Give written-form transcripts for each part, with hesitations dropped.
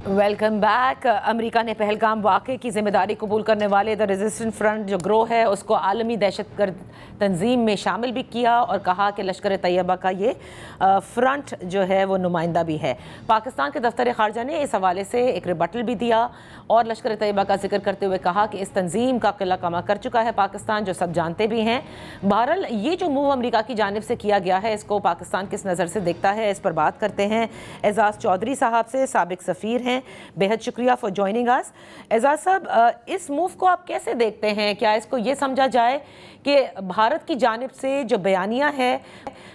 Welcome back. America ने पहलगाम वाक़े की जिम्मेदारी कबूल करने वाले द रेजिस्टेंस फ्रंट जो ग्रोह है उसको आलमी दहशतगर्द तंजीम में शामिल भी किया और कहा कि लश्कर तैयबा का ये फ्रंट जो है वो नुमाइंदा भी है। पाकिस्तान के दफ्तर ख़ारजा ने इस हवाले से एक रिबटल भी दिया और लश्कर तैयबा का जिक्र करते हुए कहा कि इस तंजीम का किला कमा कर चुका है पाकिस्तान, जो सब जानते भी हैं। बहरहाल ये जो मूव अमेरिका की जानिब से किया गया है इसको पाकिस्तान किस नज़र से देखता है, इस पर बात करते हैं एजाज चौधरी साहब से, साबिक सफ़ीर हैं। बेहद शुक्रिया फॉर ज्वाइनिंग अस। एजाज साहब, इस मूव को आप कैसे देखते हैं? क्या इसको ये समझा जाए कि भारत की जानिब से जो बयानिया है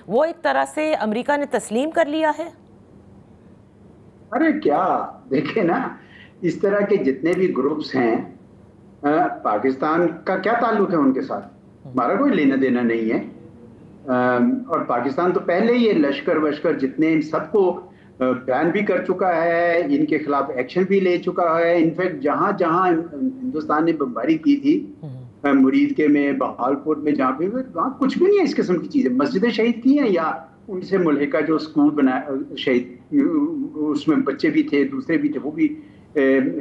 वो एक तरह से अमेरिका ने तस्लीम कर लिया है? अरे क्या देखे ना, इस तरह के जितने भी ग्रुप्स हैं, पाकिस्तान का क्या ताल्लुक है उनके साथ? हमारा कोई लेना देना नहीं है। और पाकिस्तान तो पहले ही ये लश्कर वश्कर जितने इन सबको बैन भी कर चुका है, इनके खिलाफ एक्शन भी ले चुका है। इनफैक्ट जहां जहां हिंदुस्तान ने बमबारी की थी, मुरीद के में, बहालपुर में, जहाँ पे वहाँ कुछ भी नहीं है इस किस्म की चीजें। मस्जिदें शहीद की हैं या उनसे मुल्हिका जो स्कूल बनाया शहीद, उसमें बच्चे भी थे, दूसरे भी थे, वो भी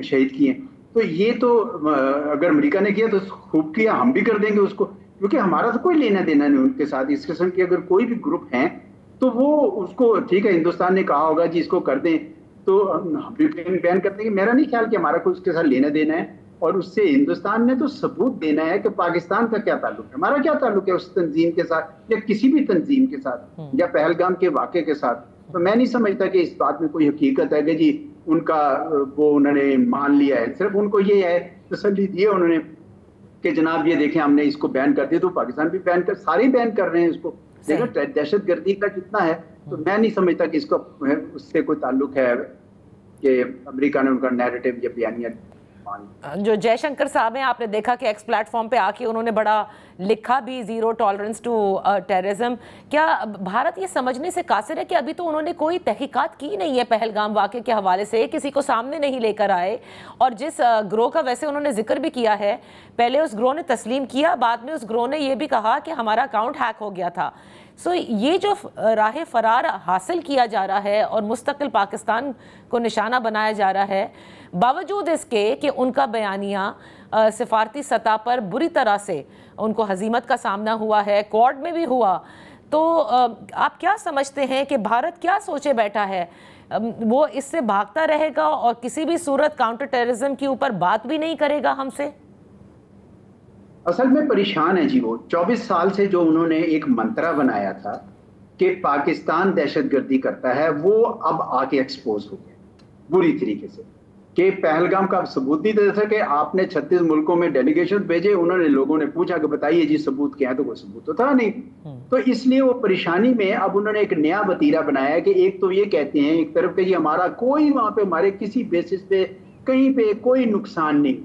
शहीद किए। तो ये तो अगर अमेरिका ने किया तो खूब किया, हम भी कर देंगे उसको, क्योंकि हमारा तो कोई लेना देना नहीं उनके साथ। इस किस्म के अगर कोई भी ग्रुप हैं तो वो उसको ठीक है, हिंदुस्तान ने कहा होगा जी इसको कर दें तो हम भी बैन कर देंगे। मेरा नहीं ख्याल कि हमारा कोई उसके साथ लेना देना है। और उससे हिंदुस्तान ने तो सबूत देना है कि पाकिस्तान का क्या ताल्लुक है, हमारा क्या ताल्लुक है उस तंजीम के साथ या किसी भी तंजीम के साथ या पहलगाम के वाक़े के साथ। तो मैं नहीं समझता कि इस बात में कोई हकीकत है कि जी उनका वो उन्होंने मान लिया है। सिर्फ उनको ये है, तसल्ली दी है उन्होंने कि जनाब ये देखें हमने इसको बैन कर दिया, तो पाकिस्तान भी बैन कर, सारे बैन कर रहे हैं इसको। देखो दहशतगर्दी का कितना है। तो मैं नहीं समझता कि इसको उससे कोई ताल्लुक है कि अमेरिका ने उनका नैरेटिव या बयानिया। जो जयशंकर साहब हैं, आपने देखा कि एक्स प्लेटफॉर्म पे आके उन्होंने बड़ा लिखा भी, जीरो टॉलरेंस टू टेररिज्म। क्या भारत ये समझने से कासिर है कि अभी तो उन्होंने कोई तहकीकात की नहीं है पहलगाम वाक़े के हवाले से, किसी को सामने नहीं लेकर आए? और जिस ग्रोह का वैसे उन्होंने जिक्र भी किया है, पहले उस ग्रोह ने तस्लीम किया, बाद में उस ग्रोह ने यह भी कहा कि हमारा अकाउंट हैक हो गया था। सो ये जो राह फरार हासिल किया जा रहा है और मुस्तकिल पाकिस्तान को निशाना बनाया जा रहा है, बावजूद इसके कि उनका बयानिया सिफारती सतह पर बुरी तरह से उनको हजीमत का सामना हुआ है, क्वाड में भी हुआ, तो आप क्या समझते हैं कि भारत क्या सोचे बैठा है? वो इससे भागता रहेगा और किसी भी सूरत काउंटर टेररिज्म के ऊपर बात भी नहीं करेगा हमसे? असल में परेशान है जी वो। 24 साल से जो उन्होंने एक मंत्रा बनाया था कि पाकिस्तान दहशतगर्दी करता है, वो अब आके एक्सपोज हो गया बुरी तरीके से। कि पहलगाम का सबूत नहीं दे सके, आपने 36 मुल्कों में डेलीगेशन भेजे, उन्होंने लोगों ने पूछा कि बताइए जी सबूत क्या है, तो कोई सबूत तो था नहीं। तो इसलिए वो परेशानी में अब उन्होंने एक नया वतीरा बनाया कि एक तो ये कहते हैं एक तरफ कि जी हमारा कोई वहां पे हमारे किसी बेसिस पे कहीं पे कोई नुकसान नहीं,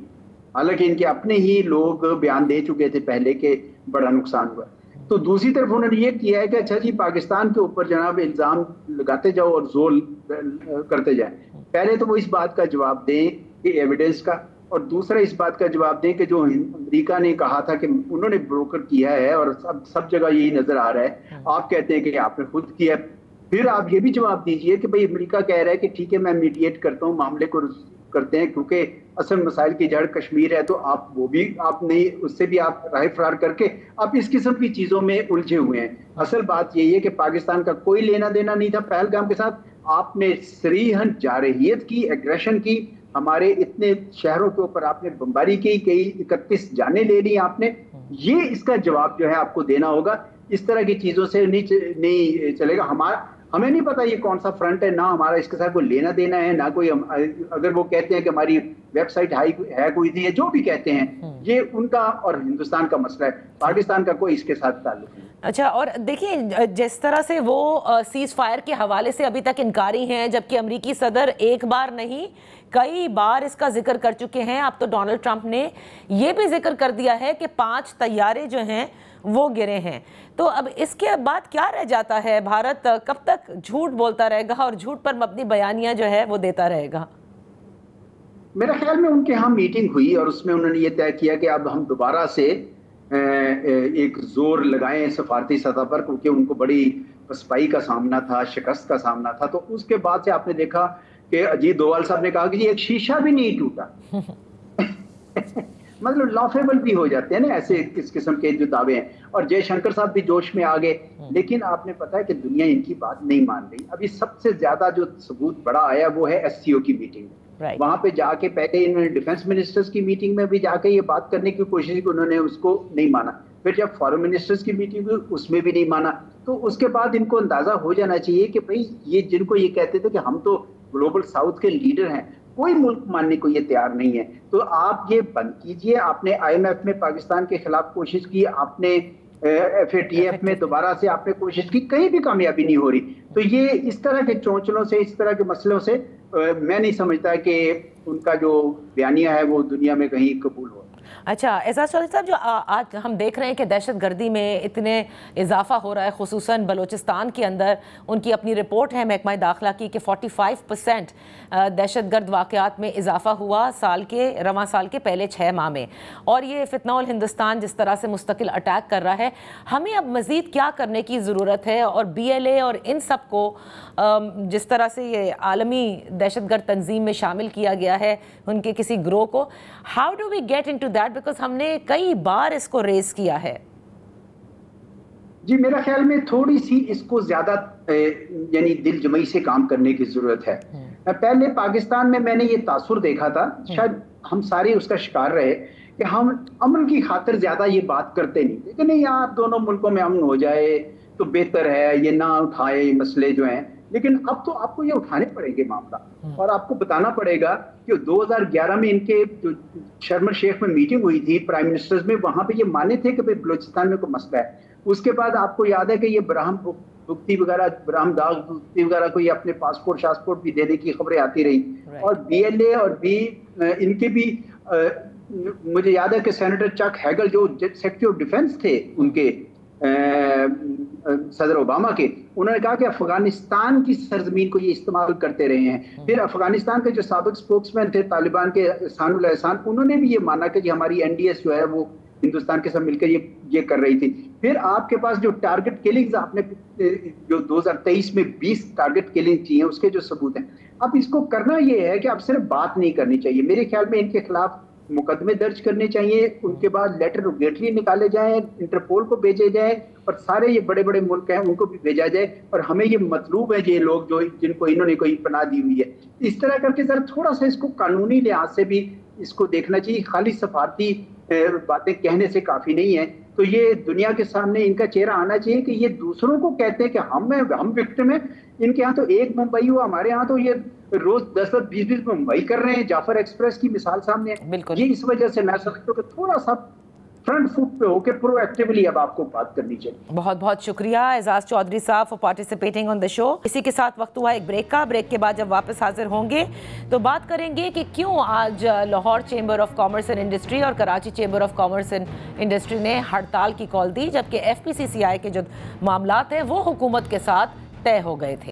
हालांकि इनके अपने ही लोग बयान दे चुके थे पहले के बड़ा नुकसान हुआ। तो दूसरी तरफ उन्होंने ये किया है कि अच्छा जी पाकिस्तान के ऊपर जनाब इल्जाम लगाते जाओ और जोर करते जाए। पहले तो वो इस बात का जवाब दें कि एविडेंस का, और दूसरा इस बात का जवाब दें कि जो अमेरिका ने कहा था कि उन्होंने ब्रोकर किया है और सब जगह यही नजर आ रहा है, आप कहते हैं कि आपने खुद किया। फिर आप ये भी जवाब दीजिए कि भाई अमेरिका कह रहा है कि ठीक है मैं मीडिएट करता हूँ, मामले को करते हैं, क्योंकि असल मसाइल की जड़ कश्मीर है, तो आप वो भी आप नहीं, उससे भी आप राह फरार करके आप इस किस्म की चीजों में उलझे हुए हैं। असल बात यही है कि पाकिस्तान का कोई लेना देना नहीं था पहलगाम के साथ। आपने सरीहन जारहियत की, एग्रेशन की, हमारे इतने शहरों के ऊपर आपने बमबारी की, कई 31 जाने ले ली आपने। ये इसका जवाब जो है आपको देना होगा। इस तरह की चीजों से नहीं चलेगा। हमें नहीं पता ये कौन सा फ्रंट है, ना हमारा इसके साथ कोई लेना देना है, ना कोई अगर वो कहते हैं कि हमारी वेबसाइट हैक हुई थी, जो भी कहते हैं, ये उनका और हिंदुस्तान का मसला है, पाकिस्तान का कोई इसके साथ ताल्लुक नहीं। अच्छा, और देखिए जिस तरह से वो सीज फायर के हवाले से अभी तक इनकारी हैं, जबकि अमेरिकी सदर एक बार नहीं कई बार इसका जिक्र कर चुके हैं। अब तो डोनाल्ड ट्रंप ने ये भी जिक्र कर दिया है कि 5 तैयारे जो हैं वो गिरे हैं। तो अब इसके बाद क्या रह जाता है? भारत कब तक झूठ बोलता रहेगा और झूठ पर मबनी बयानियां जो है वो देता रहेगा? मेरे ख्याल में उनके यहाँ मीटिंग हुई और उसमें उन्होंने ये तय किया कि अब हम दोबारा से एक जोर लगाएं सफारती सतह पर, क्योंकि उनको बड़ी पसपाई का सामना था, शिकस्त का सामना था। तो उसके बाद से आपने देखा कि अजीत डोभाल साहब ने कहा कि एक शीशा भी नहीं टूटा। मतलब लॉफेबल भी हो जाते हैं ना ऐसे इस किस्म के जो दावे हैं। और जयशंकर साहब भी जोश में आ गए, लेकिन आपने पता है कि दुनिया इनकी बात नहीं मान रही। अभी सबसे ज्यादा जो सबूत बड़ा आया वो है एससीओ की मीटिंग। वहां पे जाके पहले इन्होंने डिफेंस मिनिस्टर्स की मीटिंग में भी जाके ये बात करने की कोशिश की, उन्होंने उसको नहीं माना। फिर जब फॉरेन मिनिस्टर्स की मीटिंग हुई उसमें भी नहीं माना। तो उसके बाद इनको अंदाजा हो जाना चाहिए कि भाई ये जिनको ये कहते थे कि हम तो ग्लोबल साउथ के लीडर हैं, कोई मुल्क मानने को ये तैयार नहीं है। तो आप ये बंद कीजिए। आपने IMF में पाकिस्तान के खिलाफ कोशिश की, आपने FATF में दोबारा से आपने कोशिश की, कहीं भी कामयाबी नहीं हो रही। तो ये इस तरह के चौंचलों से, इस तरह के मसलों से मैं नहीं समझता कि उनका जो बयानिया है वो दुनिया में कहीं कबूल हो। अच्छा, एजाज चौधरी साहब, जो आज हम देख रहे हैं कि दहशतगर्दी में इतने इजाफा हो रहा है, खुसूसन बलूचिस्तान के अंदर, उनकी अपनी रिपोर्ट है महकमा दाखिला की कि 45% दहशतगर्द वाक़यात में इजाफा हुआ रवां साल के पहले 6 माह में। और ये फितनाउल हिंदुस्तान जिस तरह से मुस्तकिल अटैक कर रहा है, हमें अब मज़ीद क्या करने की ज़रूरत है? और BLA और इन सब को जिस तरह से ये आलमी दहशतगर्द तंजीम में शामिल किया गया है, उनके किसी ग्रोह को, how do we get into that? Because हमने कई बार इसको रेज किया है। जी, मेरा ख्याल में थोड़ी सी इसको ज्यादा यानी दिल जमई से काम करने की जरूरत है। पहले पाकिस्तान में मैंने ये तासुर देखा था, शायद हम सारे उसका शिकार रहे, कि हम अमन की खातिर ज्यादा ये बात करते नहीं, लेकिन नहीं यार दोनों मुल्कों में अमन हो जाए तो बेहतर है, ये ना उठाए ये मसले जो हैं। लेकिन अब तो आपको ये उठाने पड़ेंगे मामला, और आपको बताना पड़ेगा कि 2011 में इनके जो शर्म शेख में मीटिंग हुई थी प्राइम मिनिस्टर्स में, वहां पे ये माने थे कि भाई बलूचिस्तान में कोई मसला है। उसके बाद आपको याद है कि ये ब्राह्म भुक्ति वगैरह, ब्राह्म दाग भुक्ति वगैरह को ये अपने पासपोर्ट भी देने की खबरें आती रही। और BLA और इनके भी मुझे याद है कि सेनेटर चक हैगल जो सेक्रेटरी ऑफ डिफेंस थे उनके सदर ओबामा के, उन्होंने कहा कि अफगानिस्तान की सरजमीन को ये इस्तेमाल करते रहे हैं। फिर अफगानिस्तान के जो साबिक स्पोक्समैन थे तालिबान के, एहसानुल एहसान, उन्होंने भी ये माना कि हमारी NDS जो है वो हिंदुस्तान के साथ मिलकर ये कर रही थी। फिर आपके पास जो टारगेट किलिंग्स आपने जो 2023 में 20 टारगेट किलिंग की हैं, उसके जो सबूत हैं, अब इसको करना ये है कि अब सिर्फ बात नहीं करनी चाहिए। मेरे ख्याल में इनके खिलाफ मुकदमे दर्ज करने चाहिए, उनके बाद लेटर रोगेटरी निकाले जाए, इंटरपोल को भेजे जाए, और सारे ये बड़े बड़े मुल्क हैं उनको भी भेजा जाए। और हमें ये मतलूब है ये लोग जो जिनको इन्होंने कोई पनाह दी हुई है, इस तरह करके जरा थोड़ा सा इसको कानूनी लिहाज से भी इसको देखना चाहिए। खाली सफारती बातें कहने से काफी नहीं है। तो ये दुनिया के सामने इनका चेहरा आना चाहिए कि ये दूसरों को कहते हैं कि हम विक्टिम हैं। इनके यहाँ तो एक मुंबई हुआ, हमारे यहाँ तो ये रोज 10-20 मुंबई कर रहे हैं। जाफर एक्सप्रेस की मिसाल सामने है। ये इस वजह से मैं समझता हूँ कि थोड़ा सा फ्रंट फुट पे होकर प्रोएक्टिवली अब आपको बात करनी चाहिए। बहुत बहुत शुक्रिया एजाज चौधरी साहब for participating on the show. इसी के साथ वक्त हुआ एक ब्रेक का। ब्रेक के बाद जब वापस हाजिर होंगे तो बात करेंगे कि क्यों आज Lahore chamber of commerce and industry और Karachi chamber of commerce and industry ने हड़ताल की कॉल दी, जबकि FPCCI के जो मामलात हैं वो हुकूमत के साथ तय हो गए थे।